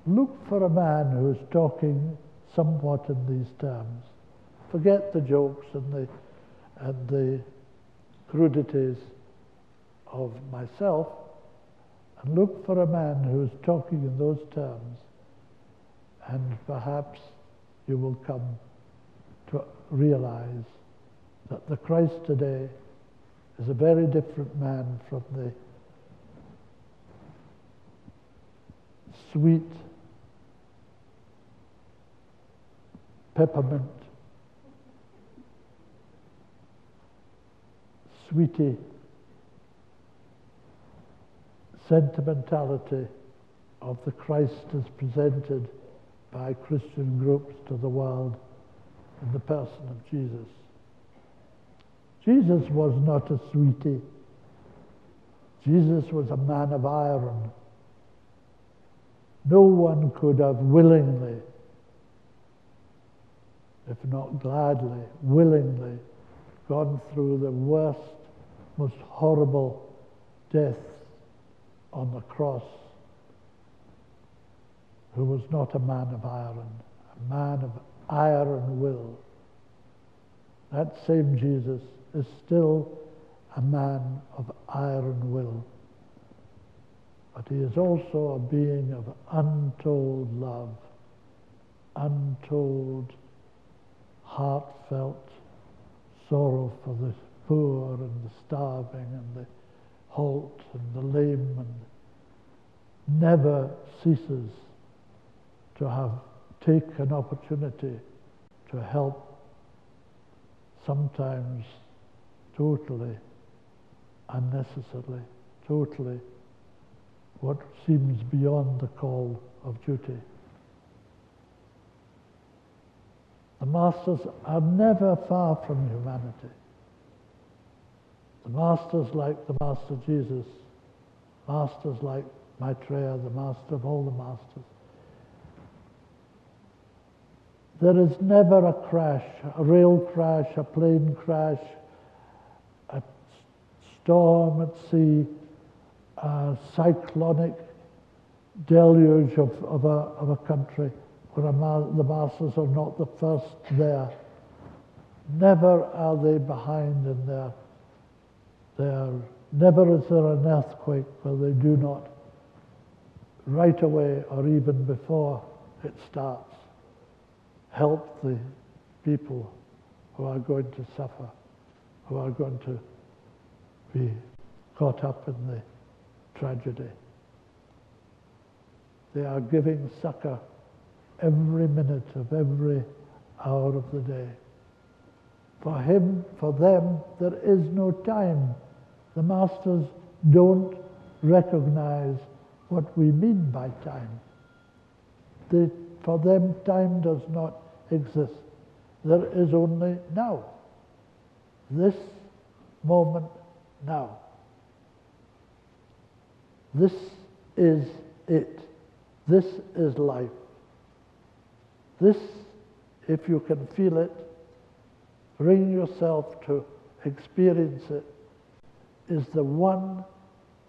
look for a man who is talking somewhat in these terms. Forget the jokes and the crudities of myself, and look for a man who is talking in those terms, and perhaps you will come to realize that the Christ today is a very different man from the sweet, peppermint, sweetie sentimentality of the Christ as presented by Christian groups to the world in the person of Jesus. Jesus was not a sweetie. Jesus was a man of iron. No one could have willingly, if not gladly, willingly gone through the worst, most horrible death on the cross, who was not a man of iron, a man of iron will. That same Jesus is still a man of iron will, but he is also a being of untold love, untold, heartfelt sorrow for the poor and the starving and the halt and the lame, and never ceases to have taken opportunity to help, sometimes totally unnecessarily, totally what seems beyond the call of duty. The masters are never far from humanity. The masters like the Master Jesus, masters like Maitreya, the master of all the masters. There is never a crash, a rail crash, a plane crash, a storm at sea, a cyclonic deluge of a country where the masters are not the first there. Never are they behind in never is there an earthquake where they do not, right away or even before it starts, help the people who are going to suffer, who are going to be caught up in the tragedy. They are giving succor every minute of every hour of the day. For them, there is no time. The masters don't recognize what we mean by time. For them, time does not exist. There is only now. This moment now. This is it. This is life. This, if you can feel it, bring yourself to experience it, is the one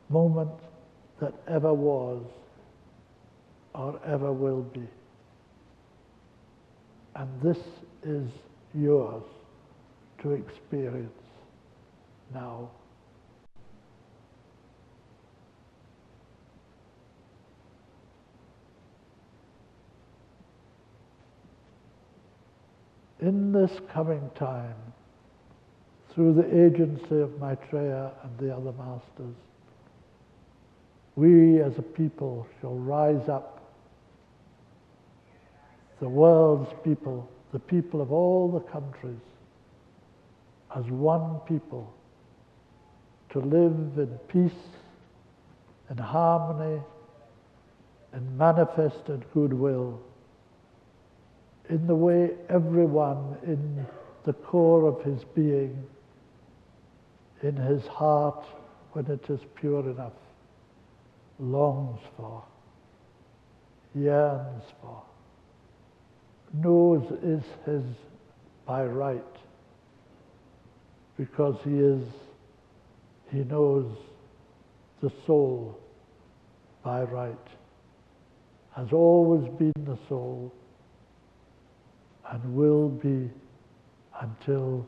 moment that ever was or ever will be. And this is yours to experience now. In this coming time, through the agency of Maitreya and the other masters, we as a people shall rise up, the world's people, the people of all the countries, as one people, to live in peace, in harmony, in manifested goodwill, in the way everyone in the core of his being, in his heart, when it is pure enough, longs for, yearns for, knows is his by right, because he knows the soul by right, has always been the soul and will be until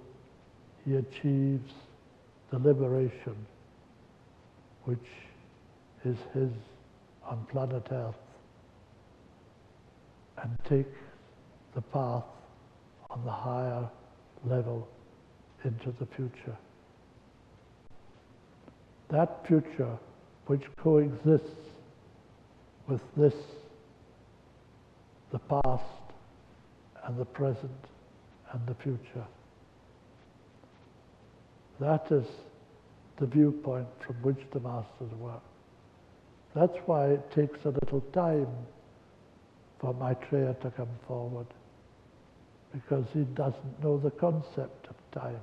he achieves the liberation which is his on planet Earth and takes the path on the higher level into the future. That future which coexists with this, the past and the present and the future. That is the viewpoint from which the masters work. That's why it takes a little time for Maitreya to come forward, because he doesn't know the concept of time.